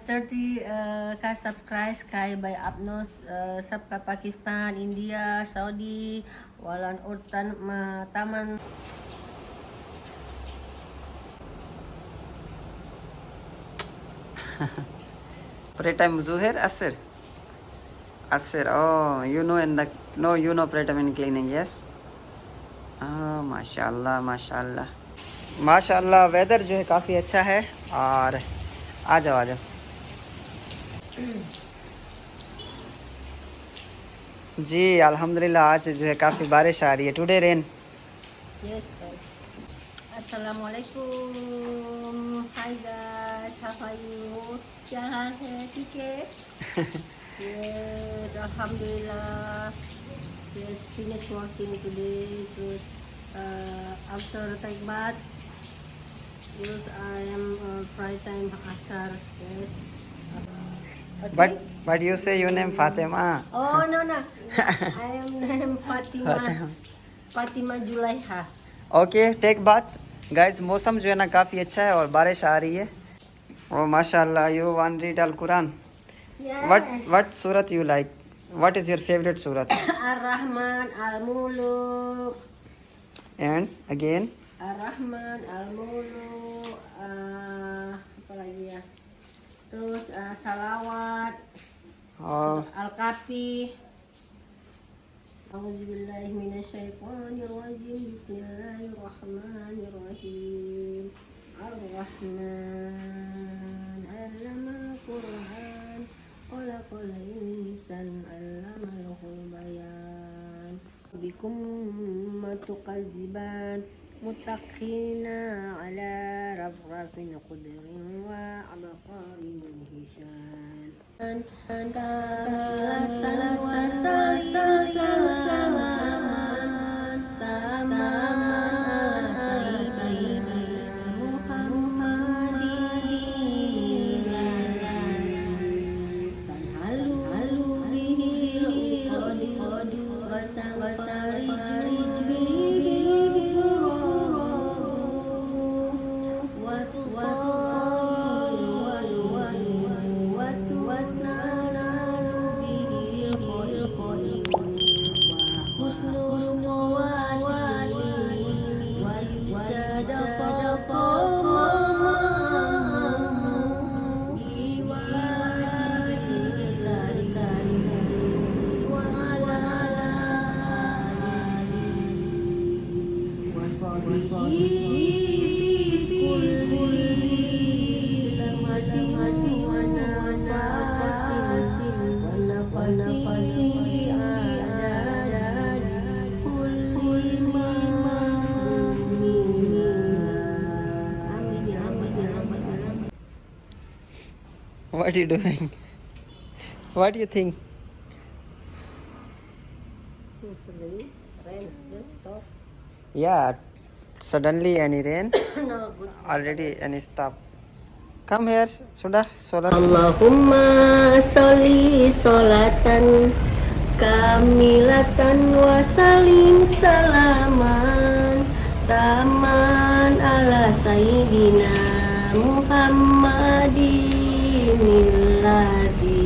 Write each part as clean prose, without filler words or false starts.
30 ka subscribe kay by Apnos sabka Pakistan, India, Saudi, walan urtan taman. Pray time Zuhair Asir. Asir. Oh, you know in the no, you know pray time in cleaning, yes. Oh, माशाल्लाह माशाल्लाह माशाल्लाह weather जो है काफ़ी अच्छा है और आ जाओ आ जाओ जी अल्हम्दुलिल्लाह आज जो है काफ़ी बारिश आ रही है today rain Yes, guys. Assalamualaikum. Hi guys, how are you? क्या हाल है? ठीक है? Yes, Alhamdulillah. Yes, finish working today. So, after take bath, yes, I am fry time asar. Yes. Okay. but you say your name Fatima. Oh no no, I am named Fatima. Fatima Julaiha. Okay टेक बात guys मौसम जो है ना काफ़ी अच्छा है और बारिश आ रही है ओ माशाल्लाह you want read Al Quran Yes. What सूरत you like what is your favourite सूरत Ar-Rahman, Al-Muluk. And again Ar-Rahman, Al-Muluk. Apa lagi ya? Terus salawat, और Al-Kafi. A'udzubillahi minasyaitonirrajim. Bismillahirrahmanirrahim. Ar-Rahman 'allamal Qur'an. Khalaqal insana 'allamahul bayan. Bikum matukaziban mutakhina ala rafrafin qudrin wa abqarin hishan. Kamilatan wa salaman tamaman sayyidina Muhammadin tanhalu bihil uqadu wa tanfarij bihi what are you doing what do you think Rain just stop. yeah suddenly any rain No good. already any stop come here sudah sholat Allahumma sholli sholatan kamilatan wa salim salaman taman ala sayyidina Muhammadin milladi.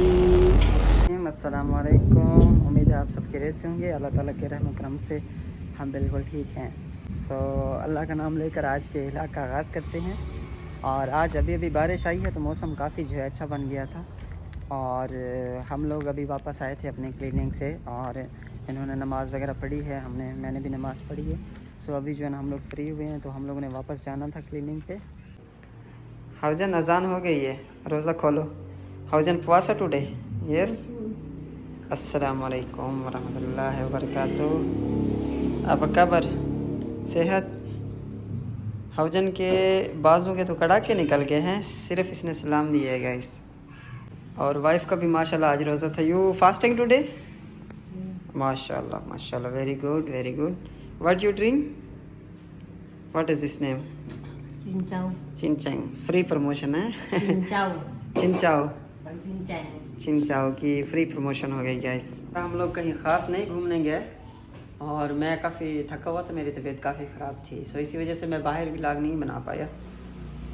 अस्सलाम वालेकुम उम्मीद है आप सब खैरियत से होंगे अल्लाह ताला के रहम करम से हम बिल्कुल ठीक हैं सो अल्लाह का नाम लेकर आज के इलाक़ का आगाज़ करते हैं और आज अभी अभी बारिश आई है तो मौसम काफ़ी जो है अच्छा बन गया था और हम लोग अभी वापस आए थे अपने क्लिनिक से और इन्होंने नमाज़ वगैरह पढ़ी है मैंने भी नमाज़ पढ़ी है सो अभी जो है ना हम लोग फ्री हुए हैं तो हम लोगों ने वापस जाना था क्लिनिक पे हाउजन अजान हो गई है रोज़ा खोलो हाउजन पुआसा टुडे यस अस्सलामुअलैकुम वरहमतुल्लाहि वबरकातुहू अब कबर सेहत हाउजन के बाजू के तो कड़ाके निकल गए हैं सिर्फ इसने सलाम दिया है गाइस और वाइफ का भी माशाल्लाह आज रोज़ा था यू फास्टिंग टुडे माशाल्लाह माशाल्लाह very good what you drink what is this name Cincau. Cincau free promotion है Cincau. Cincau Cincau. चिंचाओ की फ्री प्रमोशन हो गई गाइस हम लोग कहीं ख़ास नहीं घूमने गए और मैं काफ़ी थका हुआ था मेरी तबीयत काफ़ी ख़राब थी सो इसी वजह से मैं बाहर व्लॉग नहीं बना पाया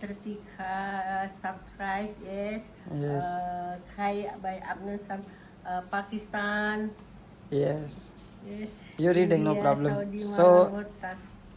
30 subscribes. Yes. Hi by Agnes from Pakistan. Yes. You're reading, no problem. So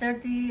30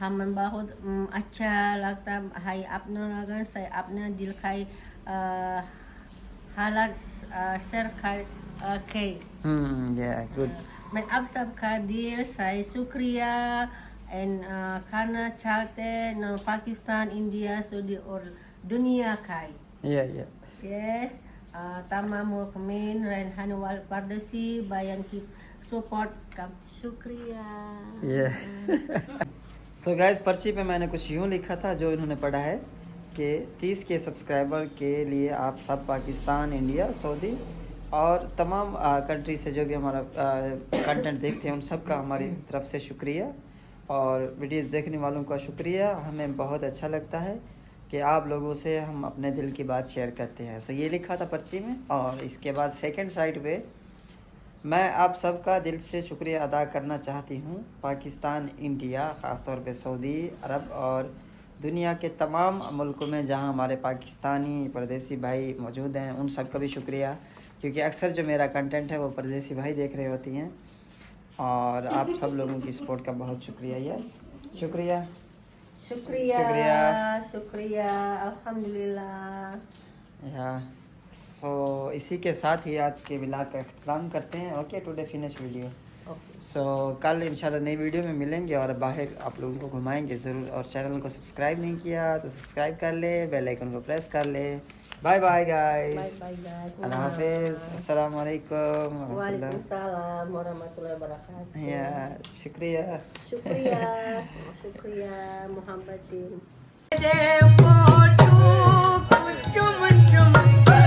हमें बहुत अच्छा लगता है अपने लगन से अपने दिल का हालात शेयर के Yeah, good. मैं आप सबका दिल से शुक्रिया एंड खाना चाहते न पाकिस्तान इंडिया सऊदी और दुनिया का Yeah, yeah. yes tamam mukmin Rehan wal Pardesi bayan ki support का शुक्रिया Yeah. So guys, पर्ची पे मैंने कुछ यूँ लिखा था जो इन्होंने पढ़ा है कि 30 के सब्सक्राइबर के लिए आप सब पाकिस्तान, इंडिया, सऊदी और तमाम कंट्री से जो भी हमारा कंटेंट देखते हैं उन सब का हमारी तरफ से शुक्रिया और वीडियो देखने वालों का शुक्रिया। हमें बहुत अच्छा लगता है कि आप लोगों से हम अपने दिल की बात शेयर करते हैं। सो ये लिखा था पर्ची में। और इसके बाद सेकंड साइड पे मैं आप सबका दिल से शुक्रिया अदा करना चाहती हूँ पाकिस्तान, इंडिया, ख़ास तौर पे सऊदी अरब और दुनिया के तमाम मुल्कों में जहाँ हमारे पाकिस्तानी परदेसी भाई मौजूद हैं उन सब का भी शुक्रिया, क्योंकि अक्सर जो मेरा कंटेंट है वो परदेसी भाई देख रहे होती हैं। और आप सब लोगों की सपोर्ट का बहुत शुक्रिया। यस, शुक्रिया शुक्रिया शुक्रिया अल्हम्दुलिल्लाह। या सो इसी के साथ ही आज के व्लॉग का अख्ताम करते हैं। Okay, today finish video. So कल इंशाल्लाह नई वीडियो में मिलेंगे और बाहर आप लोगों को घुमाएंगे ज़रूर। और चैनल को सब्सक्राइब नहीं किया तो सब्सक्राइब कर ले, बेल आइकन को प्रेस कर ले। बाय बाय गाइस, अल्लाह हाफिज़, अस्सलाम वालेकुम वालेकुम सलाम warahmatullahi wabarakatuh। या शुक्रिया शुक्रिया शुक्रिया मोहम्मदीन। फोटो चुम चुम के